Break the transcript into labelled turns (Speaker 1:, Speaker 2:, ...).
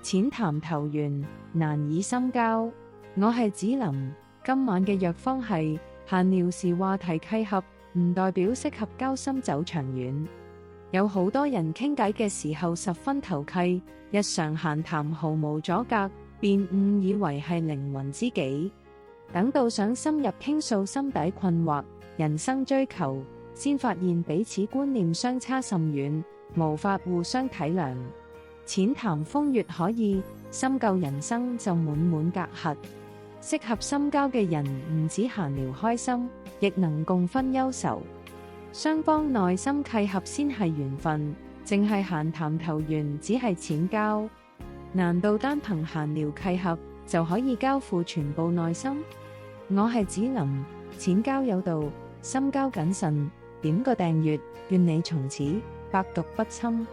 Speaker 1: 淺談投緣，難以深交。我係子琳，今晚嘅藥方係閒聊時話題契合，唔代表適合交心走長遠。有好多人傾偈嘅時候十分投契，日常閒談毫無阻隔，便誤以為係靈魂知己。等到想深入傾訴心底困惑、人生追求，先發現彼此觀念相差甚遠，無法互相體諒。淺談風月可以，深究人生就滿滿隔閡。適合深交嘅人唔止閒聊開心，亦能共分憂愁。雙方內心契合先係緣分，淨係閒談投緣只係淺交。難道單憑閒聊契合就可以交付全部內心？我係子琳，淺交有道，深交謹慎。點個訂閱，願你從此百毒不侵。